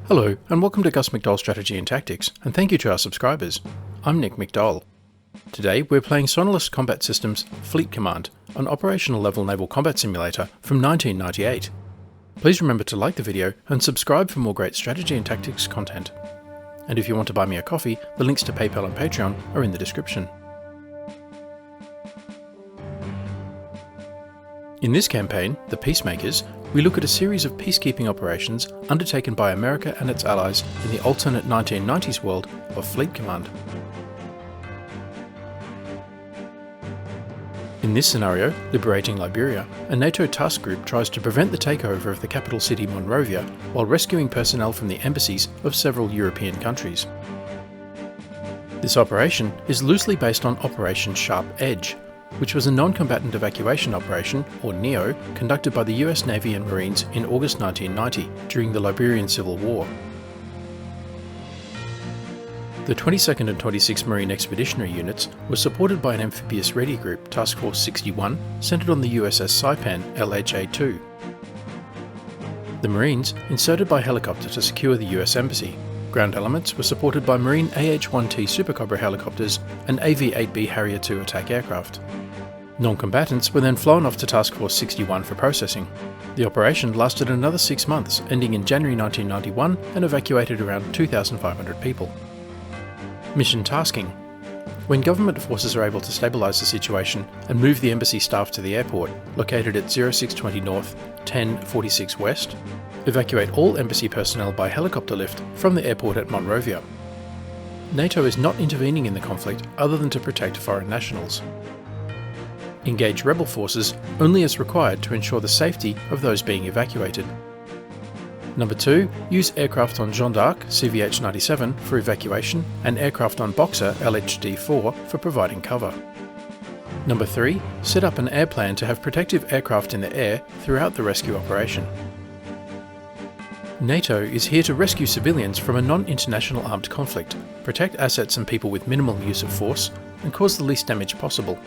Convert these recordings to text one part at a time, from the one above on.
Hello, and welcome to Gus McDowell's Strategy and Tactics, and thank you to our subscribers. I'm Nick McDowell. Today we're playing Sonalis Combat Systems Fleet Command, an operational level naval combat simulator from 1998. Please remember to like the video and subscribe for more great strategy and tactics content. And if you want to buy me a coffee, the links to PayPal and Patreon are in the description. In this campaign, the Peacemakers, we look at a series of peacekeeping operations undertaken by America and its allies in the alternate 1990s world of Fleet Command. In this scenario, Liberating Liberia, a NATO task group tries to prevent the takeover of the capital city Monrovia while rescuing personnel from the embassies of several European countries. This operation is loosely based on Operation Sharp Edge, which was a non-combatant evacuation operation, or NEO, conducted by the US Navy and Marines in August 1990 during the Liberian Civil War. The 22nd and 26th Marine Expeditionary Units were supported by an amphibious ready group, Task Force 61, centred on the USS Saipan LHA-2. The Marines inserted by helicopter to secure the US Embassy. Ground elements were supported by Marine AH-1T Super Cobra helicopters and AV-8B Harrier II attack aircraft. Non-combatants were then flown off to Task Force 61 for processing. The operation lasted another 6 months, ending in January 1991 and evacuated around 2,500 people. Mission tasking. When government forces are able to stabilise the situation and move the embassy staff to the airport, located at 0620 North, 1046 West, evacuate all embassy personnel by helicopter lift from the airport at Monrovia. NATO is not intervening in the conflict other than to protect foreign nationals. Engage rebel forces only as required to ensure the safety of those being evacuated. Number 2, use aircraft on Jeanne d'Arc CVH-97 for evacuation and aircraft on Boxer LHD-4 for providing cover. Number 3, set up an air plan to have protective aircraft in the air throughout the rescue operation. NATO is here to rescue civilians from a non-international armed conflict, protect assets and people with minimal use of force, and cause the least damage possible.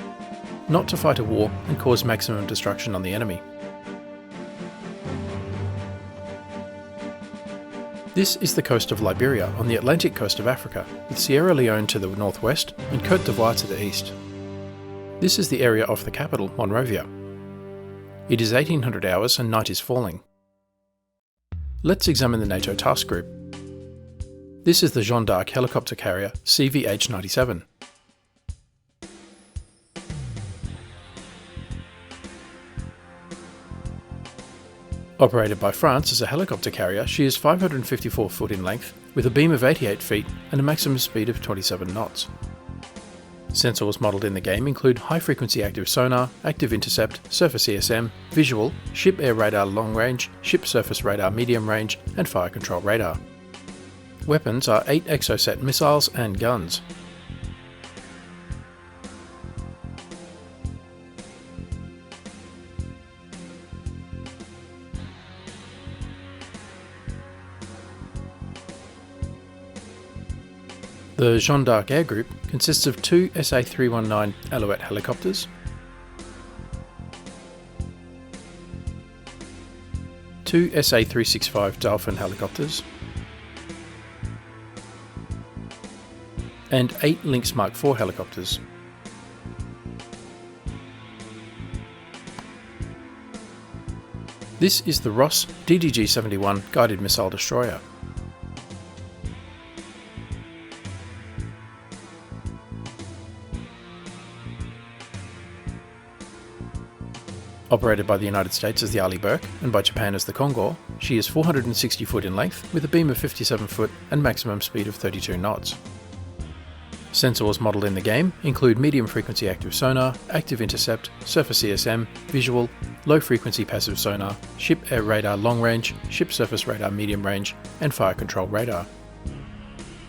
Not to fight a war and cause maximum destruction on the enemy. This is the coast of Liberia on the Atlantic coast of Africa, with Sierra Leone to the northwest and Côte d'Ivoire to the east. This is the area off the capital, Monrovia. It is 1800 hours and night is falling. Let's examine the NATO task group. This is the Jeanne d'Arc helicopter carrier CVH-97. Operated by France as a helicopter carrier, she is 554 foot in length, with a beam of 88 feet and a maximum speed of 27 knots. Sensors modelled in the game include high-frequency active sonar, active intercept, surface ESM, visual, ship air radar long range, ship surface radar medium range, and fire control radar. Weapons are 8 Exocet missiles and guns. The Jeanne d'Arc Air Group consists of 2 SA-319 Alouette helicopters, 2 SA-365 Dolphin helicopters, and 8 Lynx Mark IV helicopters. This is the Ross DDG-71 guided missile destroyer. Operated by the United States as the Arleigh Burke and by Japan as the Kongor, she is 460 foot in length with a beam of 57 foot and maximum speed of 32 knots. Sensors modelled in the game include medium frequency active sonar, active intercept, surface ESM, visual, low frequency passive sonar, ship air radar long range, ship surface radar medium range, and fire control radar.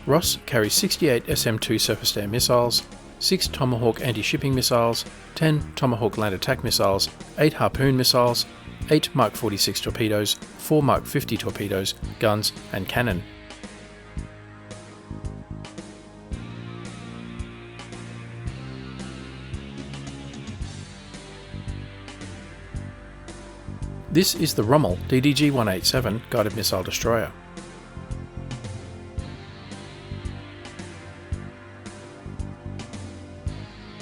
Ross carries 68 SM-2 surface to air missiles, 6 Tomahawk anti-shipping missiles, 10 Tomahawk land attack missiles, 8 Harpoon missiles, 8 Mark 46 torpedoes, 4 Mark 50 torpedoes, guns and cannon. This is the Rommel DDG-187 guided missile destroyer.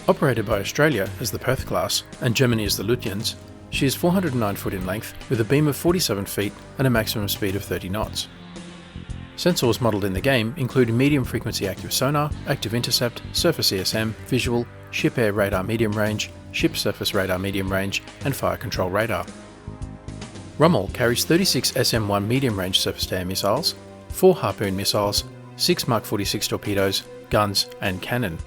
Operated by Australia as the Perth class and Germany as the Lutyens, she is 409 foot in length with a beam of 47 feet and a maximum speed of 30 knots. Sensors modelled in the game include medium frequency active sonar, active intercept, surface ESM, visual, ship air radar medium range, ship surface radar medium range, and fire control radar. Rommel carries 36 SM-1 medium range surface-to-air missiles, 4 Harpoon missiles, 6 Mark 46 torpedoes, guns, and cannon.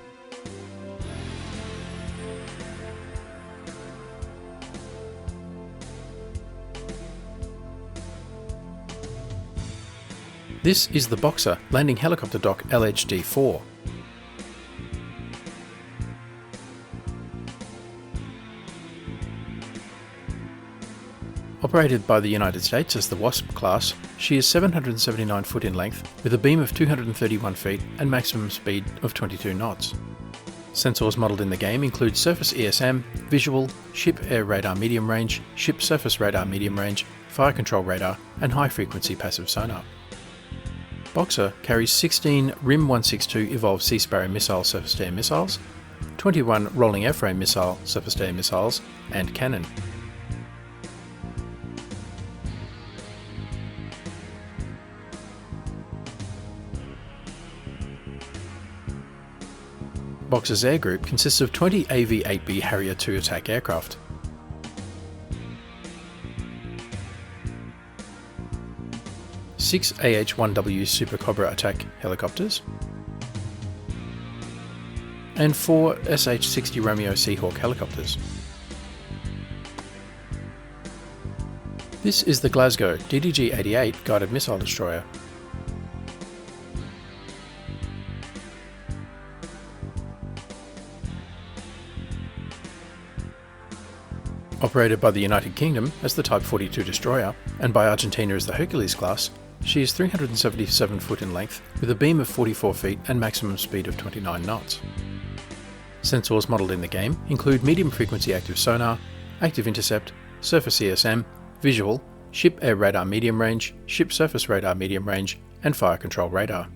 This is the Boxer Landing Helicopter Dock LHD-4. Operated by the United States as the Wasp class, she is 779 foot in length with a beam of 231 feet and maximum speed of 22 knots. Sensors modelled in the game include surface ESM, visual, ship air radar medium range, ship surface radar medium range, fire control radar, and high frequency passive sonar. Boxer carries 16 RIM 162 Evolved Sea Sparrow missile surface-to-air missiles, 21 Rolling Airframe missile surface-to-air missiles, and cannon. Boxer's air group consists of 20 AV-8B Harrier II attack aircraft. Six AH-1W Super Cobra attack helicopters, and 4 SH-60 Romeo Seahawk helicopters. This is the Glasgow DDG-88 guided missile destroyer. Operated by the United Kingdom as the Type 42 destroyer and by Argentina as the Hercules class, she is 377 foot in length with a beam of 44 feet and maximum speed of 29 knots. Sensors modelled in the game include medium frequency active sonar, active intercept, surface ESM, visual, ship air radar medium range, ship surface radar medium range, and fire control radar.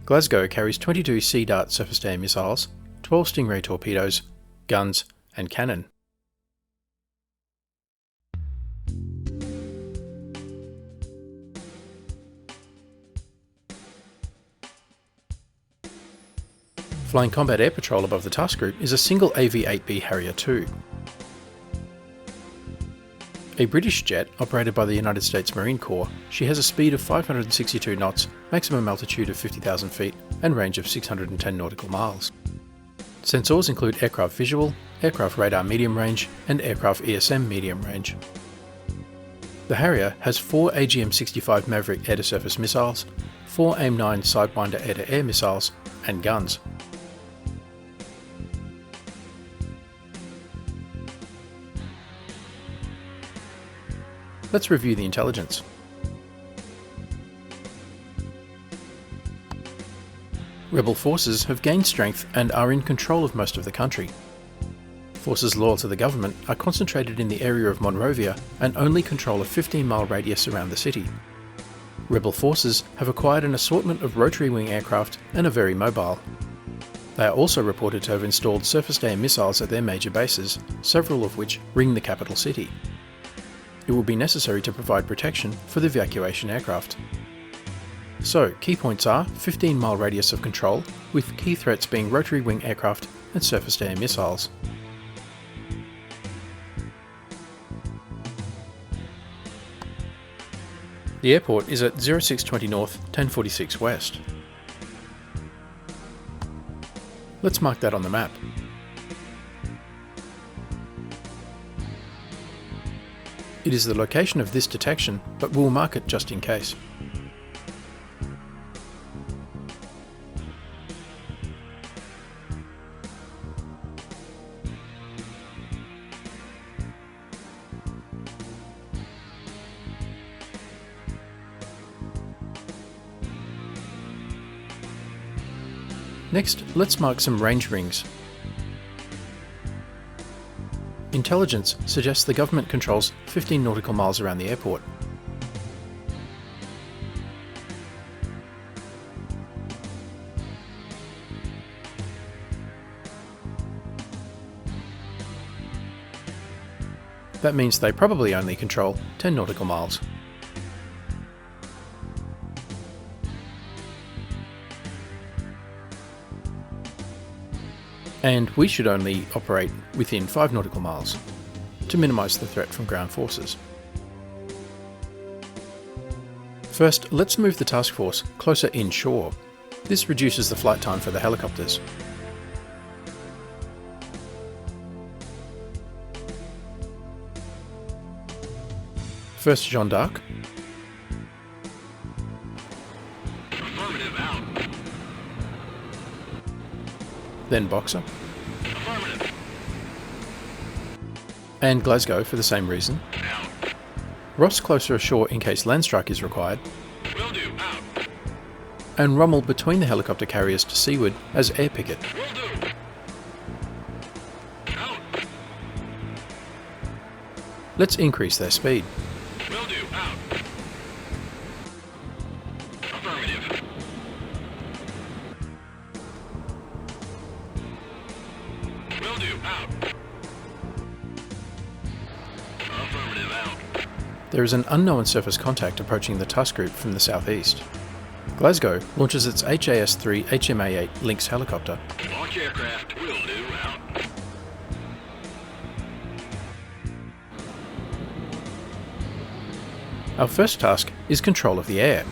Glasgow carries 22 Sea Dart surface-to-air missiles, 12 Stingray torpedoes, guns, and cannon. Flying Combat Air Patrol above the task group is a single AV-8B Harrier II. A British jet operated by the United States Marine Corps, she has a speed of 562 knots, maximum altitude of 50,000 feet, and range of 610 nautical miles. Sensors include aircraft visual, aircraft radar medium range, and aircraft ESM medium range. The Harrier has 4 AGM-65 Maverick air-to-surface missiles, 4 AIM-9 Sidewinder air-to-air missiles, and guns. Let's review the intelligence. Rebel forces have gained strength and are in control of most of the country. Forces loyal to the government are concentrated in the area of Monrovia and only control a 15-mile radius around the city. Rebel forces have acquired an assortment of rotary wing aircraft and are very mobile. They are also reported to have installed surface-to-air missiles at their major bases, several of which ring the capital city. It will be necessary to provide protection for the evacuation aircraft. So, key points are 15-mile radius of control, with key threats being rotary wing aircraft and surface-to-air missiles. The airport is at 0620 North, 1046 West. Let's mark that on the map. It is the location of this detection, but we'll mark it just in case. Next, let's mark some range rings. Intelligence suggests the government controls 15 nautical miles around the airport. That means they probably only control 10 nautical miles. And we should only operate within 5 nautical miles to minimise the threat from ground forces. First, let's move the task force closer inshore. This reduces the flight time for the helicopters. First Jeanne d'Arc, Affirmative, out. then Boxer, Affirmative, and Glasgow for the same reason. out. Ross closer ashore in case land strike is required, Will do, out. and Rommel between the helicopter carriers to seaward as air picket. Will do. Out. Let's increase their speed. Will do, out. Affirmative. Will do, out. Affirmative, out. There is an unknown surface contact approaching the task group from the southeast. Glasgow launches its HAS-3 HMA-8 Lynx helicopter, Launch aircraft. Will do, out. Our first task is control of the air.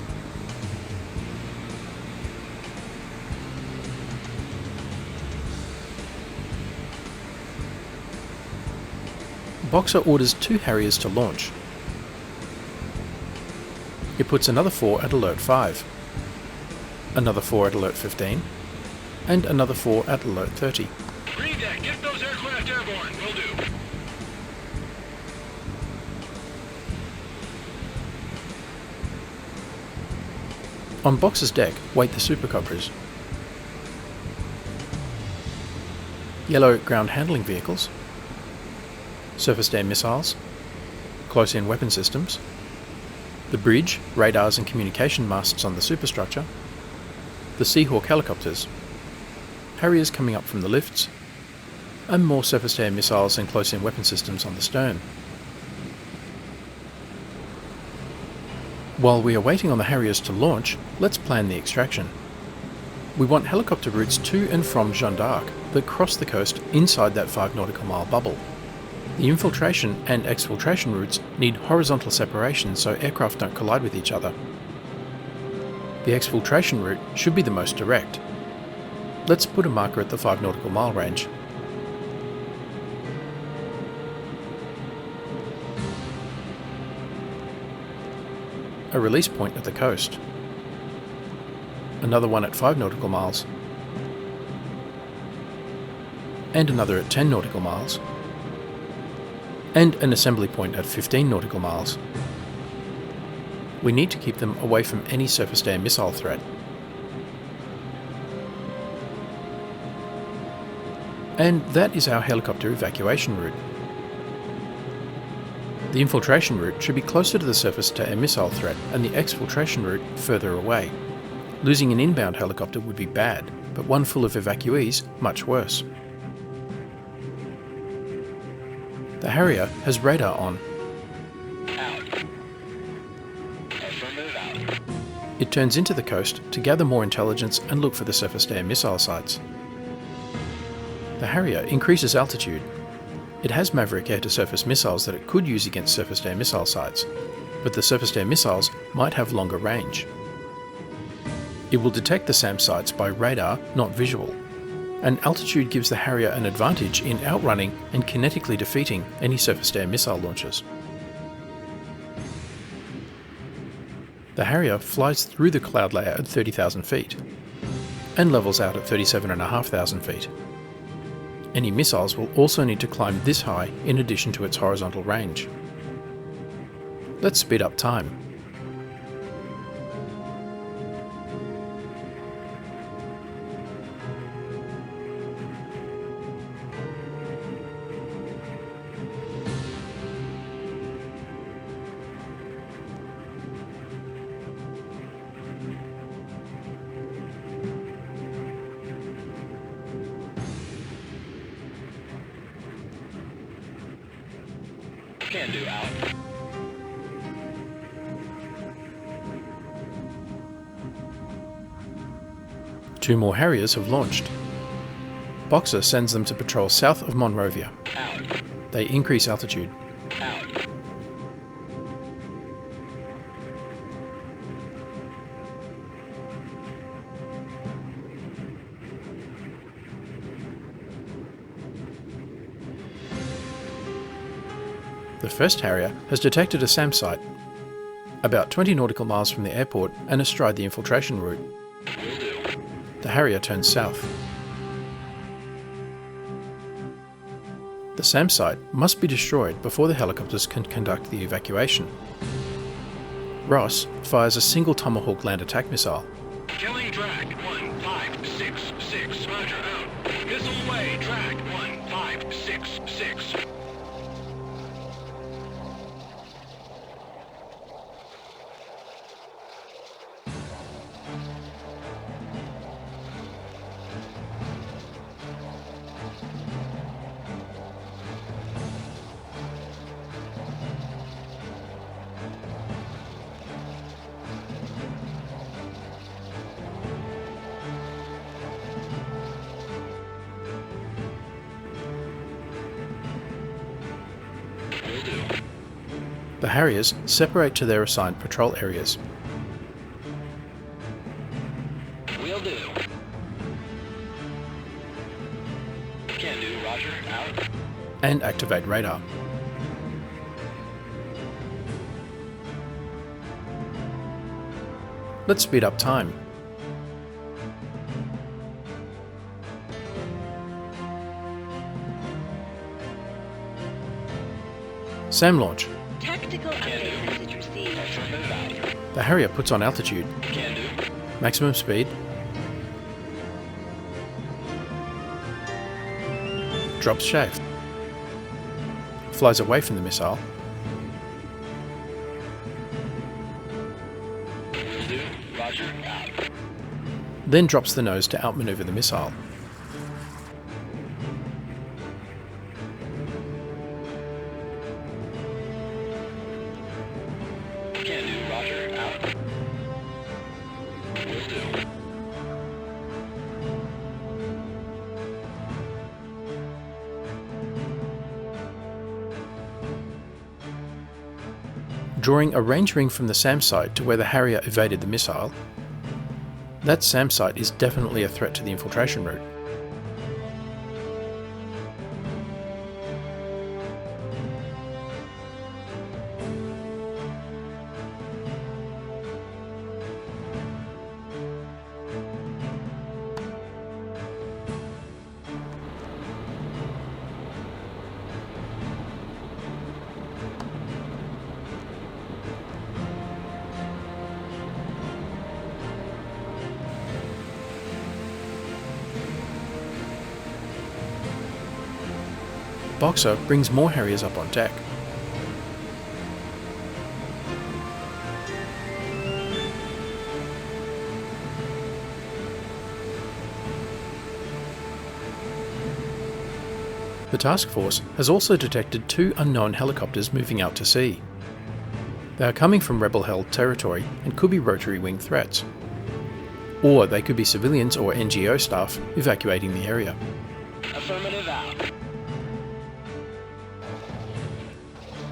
Boxer orders 2 Harriers to launch. It puts another 4 at alert 5, another 4 at alert 15, and another 4 at alert 30. Green deck, get those aircraft airborne. Will do. On Boxer's deck wait the supercopters. Yellow ground handling vehicles, surface-to-air missiles, close-in weapon systems, the bridge, radars and communication masts on the superstructure, the Seahawk helicopters, Harriers coming up from the lifts, and more surface-to-air missiles and close-in weapon systems on the stern. While we are waiting on the Harriers to launch, let's plan the extraction. We want helicopter routes to and from Jeanne d'Arc that cross the coast inside that 5 nautical mile bubble. The infiltration and exfiltration routes need horizontal separation so aircraft don't collide with each other. The exfiltration route should be the most direct. Let's put a marker at the 5 nautical mile range. A release point at the coast. Another one at 5 nautical miles. And another at 10 nautical miles. And an assembly point at 15 nautical miles. We need to keep them away from any surface-to-air missile threat. And that is our helicopter evacuation route. The infiltration route should be closer to the surface-to-air missile threat and the exfiltration route further away. Losing an inbound helicopter would be bad, but one full of evacuees much worse. The Harrier has radar on. Out. Affirmative, out. It turns into the coast to gather more intelligence and look for the surface-to-air missile sites. The Harrier increases altitude. It has Maverick air-to-surface missiles that it could use against surface-to-air missile sites, but the surface-to-air missiles might have longer range. It will detect the SAM sites by radar, not visual, and altitude gives the Harrier an advantage in outrunning and kinetically defeating any surface-to-air missile launchers. The Harrier flies through the cloud layer at 30,000 feet and levels out at 37,500 feet. Any missiles will also need to climb this high in addition to its horizontal range. Let's speed up time. Can do, out. Two more Harriers have launched. Boxer sends them to patrol south of Monrovia. Out. They increase altitude. Out. The first Harrier has detected a SAM site, about 20 nautical miles from the airport and astride the infiltration route. Will do. The Harrier turns south. The SAM site must be destroyed before the helicopters can conduct the evacuation. Ross fires a single Tomahawk land attack missile. Killing track 1566. Roger, out. Missile away, track 1566. Will do. The Harriers separate to their assigned patrol areas. Will do. Can do, roger, out. And activate radar. Let's speed up time. SAM launch. Tactical update message received. Affirmative, out. The Harrier puts on altitude. Can do. Maximum speed. Drops shaft. Flies away from the missile. Will do, roger, out. Then drops the nose to outmaneuver the missile. Can do, roger, out. Will do. Drawing a range ring from the SAM site to where the Harrier evaded the missile, that SAM site is definitely a threat to the infiltration route. Boxer brings more Harriers up on deck. The task force has also detected two unknown helicopters moving out to sea. They are coming from rebel-held territory and could be rotary wing threats. Or they could be civilians or NGO staff evacuating the area. Affirmative, out.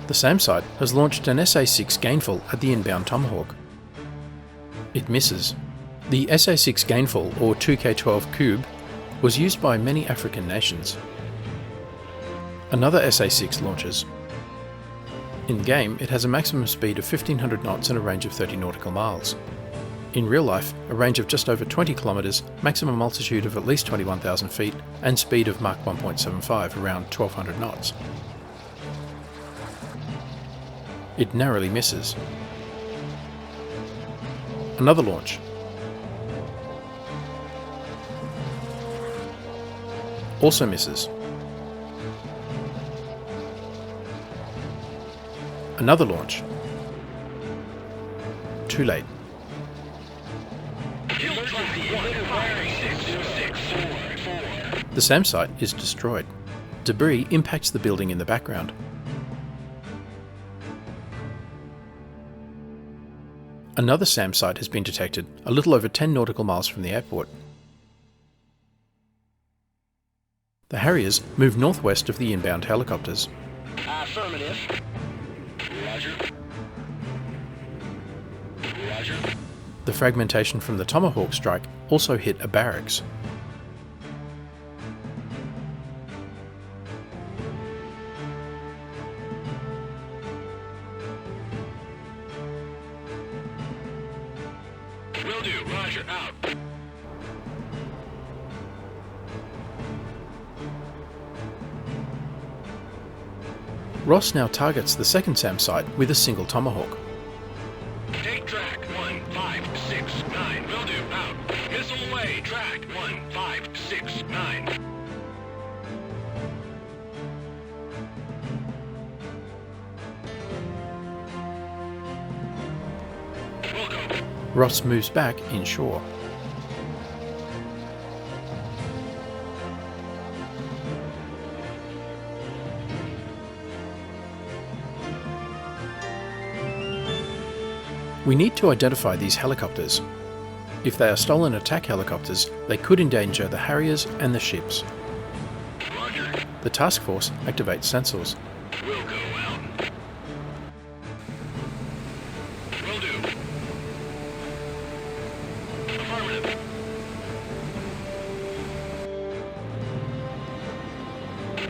The SAM site has launched an SA-6 Gainful at the inbound Tomahawk. It misses. The SA-6 Gainful, or 2K-12 Cube, was used by many African nations. Another SA-6 launches. In-game, it has a maximum speed of 1500 knots and a range of 30 nautical miles. In real life, a range of just over 20 kilometres, maximum altitude of at least 21,000 feet, and speed of Mach 1.75, around 1200 knots. It narrowly misses. Another launch. Also misses. Another launch. Too late. The SAM site is destroyed. Debris impacts the building in the background. Another SAM site has been detected a little over 10 nautical miles from the airport. The Harriers move northwest of the inbound helicopters. Affirmative. Roger. Roger. The fragmentation from the Tomahawk strike also hit a barracks. Will do. Roger. Out. Ross now targets the second SAM site with a single Tomahawk. Take track 1569. Will do. Out. Missile away. Track 1569. Will go. Ross moves back inshore. We need to identify these helicopters. If they are stolen attack helicopters, they could endanger the Harriers and the ships. Roger. The task force activates sensors. Will go out. Will do. Affirmative.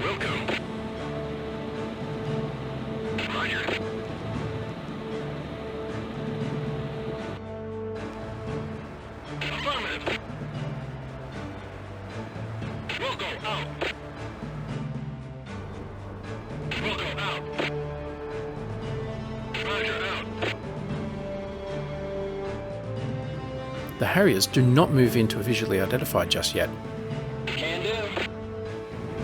Will go. Roger. Affirmative. Will go out. Will go out. Roger, out. The Harriers do not move into visually identified just yet. Can do.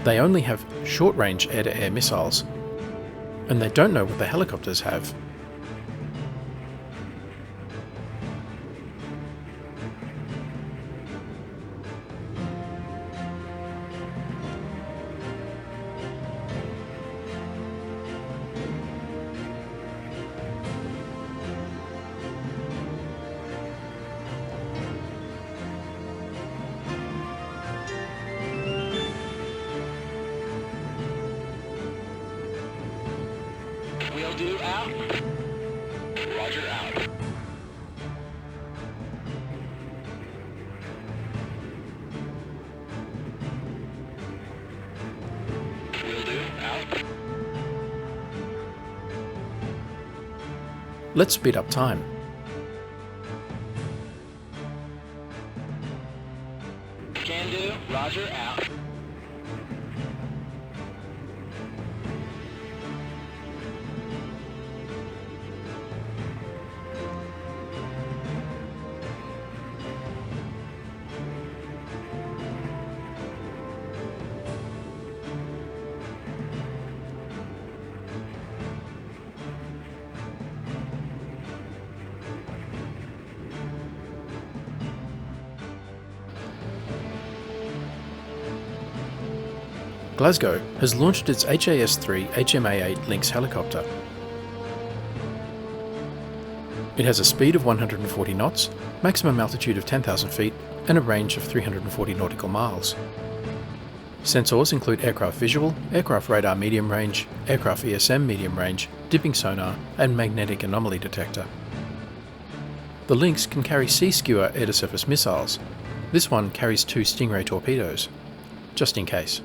They only have short-range air-to-air missiles, and they don't know what the helicopters have. Will do, out. Roger, out. Will do, out. Let's speed up time. Can do, Roger, out. Glasgow has launched its HAS-3 HMA-8 Lynx helicopter. It has a speed of 140 knots, maximum altitude of 10,000 feet, and a range of 340 nautical miles. Sensors include aircraft visual, aircraft radar medium range, aircraft ESM medium range, dipping sonar, and magnetic anomaly detector. The Lynx can carry sea skewer air-to-surface missiles. This one carries 2 Stingray torpedoes, just in case.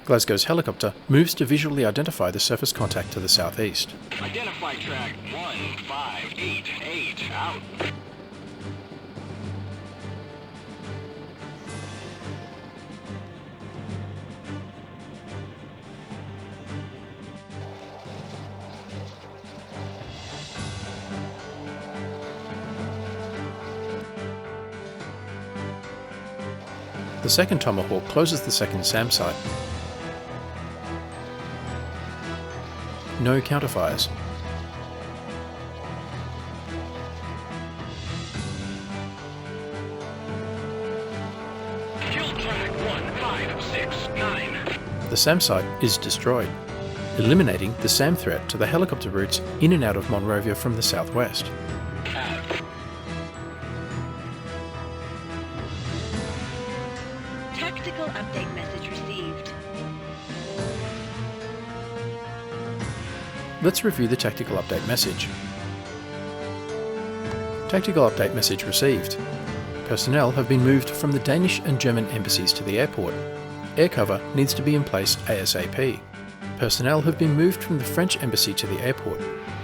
Glasgow's helicopter moves to visually identify the surface contact to the southeast. Identify track 1588, out. The second Tomahawk closes the second SAM site. No counterfires. Kill track 1569. The SAM site is destroyed. eliminating the SAM threat to the helicopter routes in and out of Monrovia from the southwest. Out. Tactical update message received. Let's review the tactical update message. Tactical update message received. Personnel have been moved from the Danish and German embassies to the airport. Air cover needs to be in place ASAP. Personnel have been moved from the French embassy to the airport.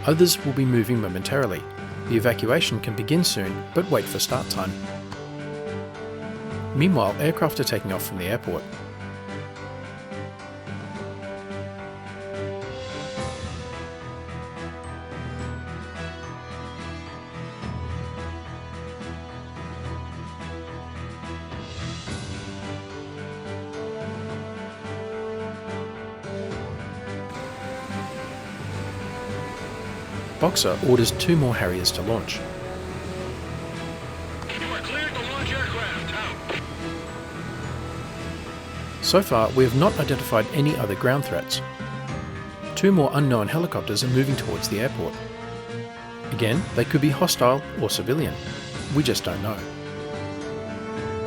Others will be moving momentarily. The evacuation can begin soon, but wait for start time. Meanwhile, aircraft are taking off from the airport. Boxer orders 2 more Harriers to launch. You are cleared to launch aircraft. Out. So far, we have not identified any other ground threats. 2 more unknown helicopters are moving towards the airport. Again, they could be hostile or civilian. We just don't know.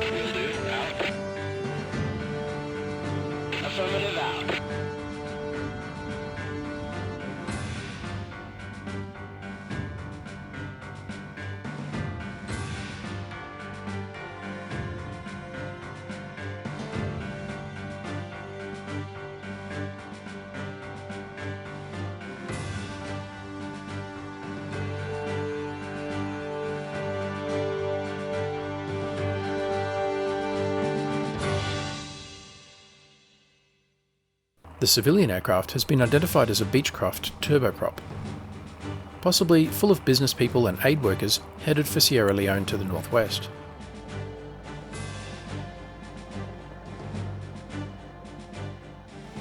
Will do. Out. Affirmative. Out. The civilian aircraft has been identified as a Beechcraft turboprop, possibly full of business people and aid workers headed for Sierra Leone to the northwest.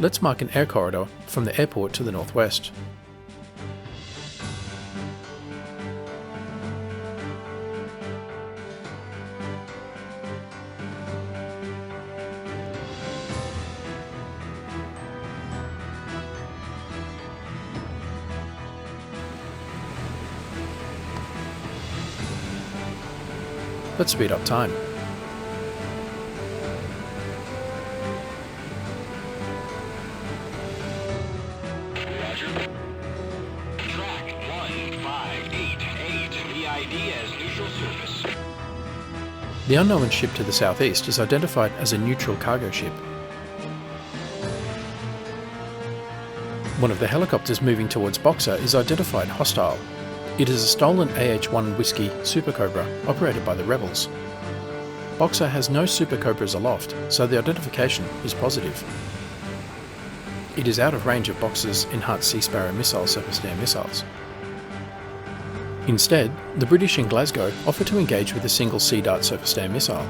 Let's mark an air corridor from the airport to the northwest. Let's speed up time. Roger. Track 1588. EID as neutral surface. The unknown ship to the southeast is identified as a neutral cargo ship. One of the helicopters moving towards Boxer is identified hostile. It is a stolen AH-1 Whiskey Super Cobra operated by the rebels. Boxer has no Super Cobras aloft, so the identification is positive. It is out of range of Boxer's enhanced Sea Sparrow missile surface-to-air missiles. Instead, the British in Glasgow offer to engage with a single Sea Dart surface-to-air missile.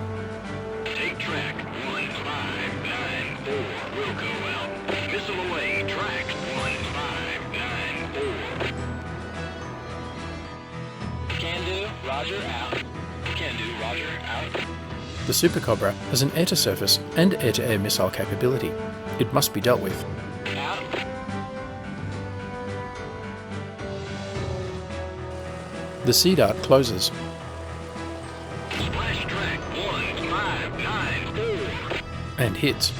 Take track 1594. Wilco out. Missile away. Track 1594. Can do. Roger. Out. Can do. Roger. Out. The Super Cobra has an air-to-surface and air-to-air missile capability. It must be dealt with. Out. The Sea Dart closes. Splash track 1594. And hits.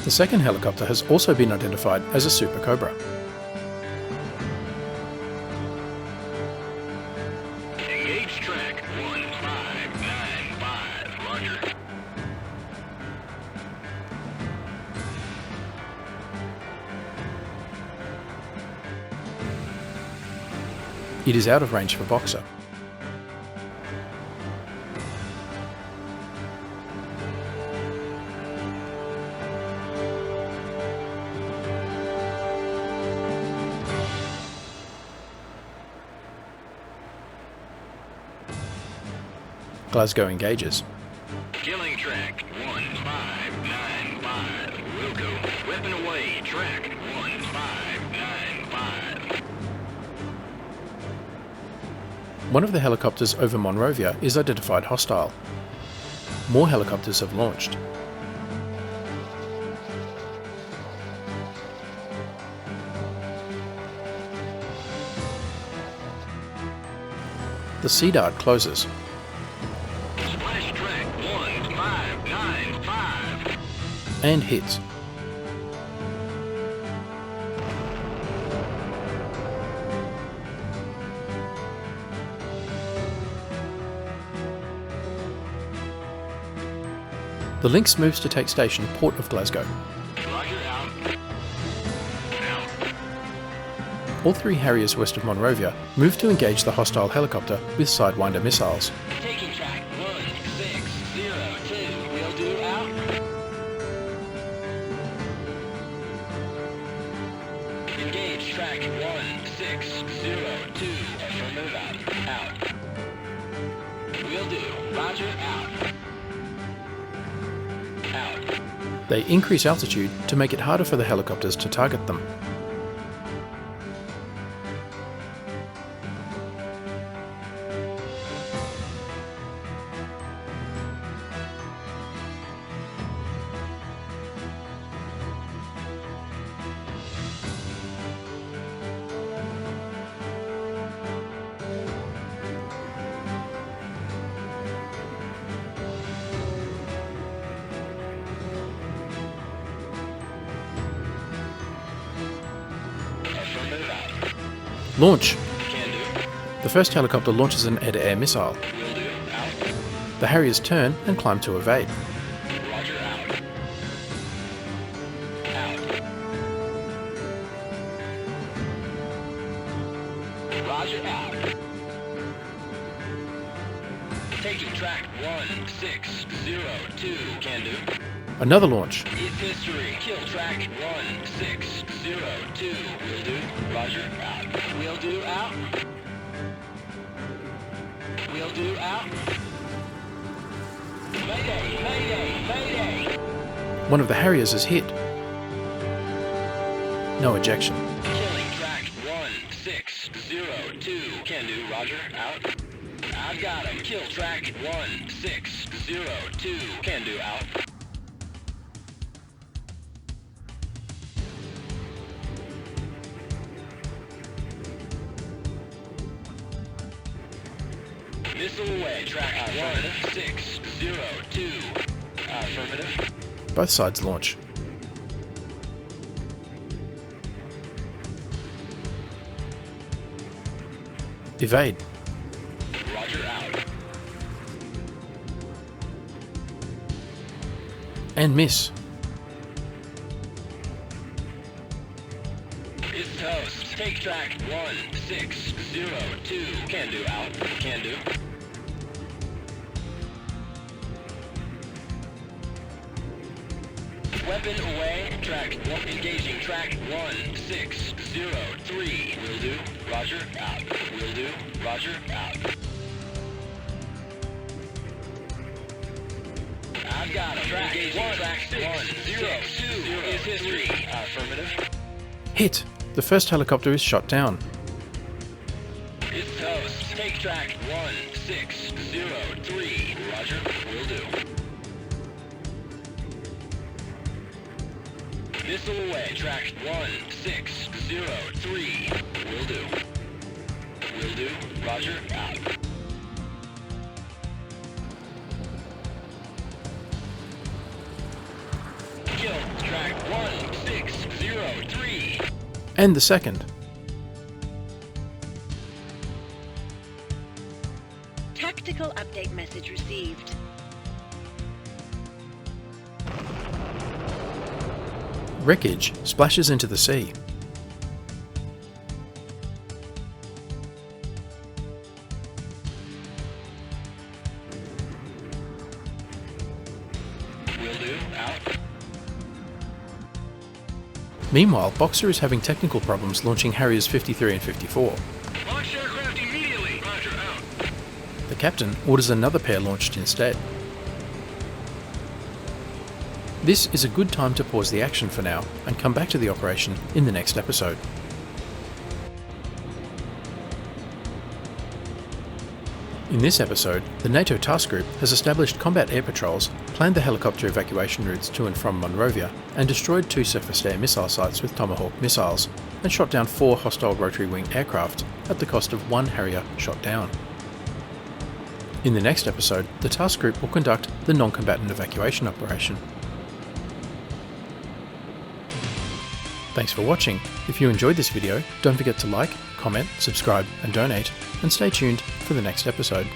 The second helicopter has also been identified as a Super Cobra. Engage track 1595. Roger. It is out of range for Boxer. Glasgow engages. Killing track 1595. Wilco. Weapon away. Track 1595. One of the helicopters over Monrovia is identified hostile. More helicopters have launched. The Sea Dart closes. Splash track 1595. And hits. The Lynx moves to take station port of Glasgow. Roger, out. Out. All three Harriers west of Monrovia move to engage the hostile helicopter with Sidewinder missiles. Taking track 1602. Will do, out. Engage track 1602. Affirmative, out. Will do. Roger, out. Out. They increase altitude to make it harder for the helicopters to target them. Affirmative, out. Launch! Can do. The first helicopter launches an air-to-air missile. Will do, out. The Harriers turn and climb to evade. Roger, out. Out. Roger, out. Taking track 1602. Can do. Another launch. It's history. Kill track 1602. Will do. Roger, out. Will do, out. Will do, out. Mayday, mayday, mayday. One of the Harriers is hit. No ejection. Killing track 1602. Can do, roger, out. I've got him. Kill track 1602. Can do, out. Missile away, track 1602. Affirmative. Both sides launch. Evade. Roger, out. And miss. It's toast. Take track 1602. Can do, out. Can do. Weapon away, track 1, engaging track 1603. Will do, roger, out. Will do, roger, out. I've got him. Track engaging track 102 is history. Affirmative. Hit! The first helicopter is shot down. It's toast. Take track 1603. Roger, will do. Missile away, track 1603. Will do. Will do. Roger, out. Kill, track 1603. And the second. Tactical update message received. Wreckage splashes into the sea. Will do, out. Meanwhile, Boxer is having technical problems launching Harriers 53 and 54. Launch aircraft immediately. Roger, out. The captain orders another pair launched instead. This is a good time to pause the action for now and come back to the operation in the next episode. In this episode, the NATO task group has established combat air patrols, planned the helicopter evacuation routes to and from Monrovia, and destroyed 2 surface-to-air missile sites with Tomahawk missiles, and shot down 4 hostile rotary-wing aircraft at the cost of 1 Harrier shot down. In the next episode, the task group will conduct the non-combatant evacuation operation. Thanks for watching. If you enjoyed this video, don't forget to like, comment, subscribe and donate, and stay tuned for the next episode.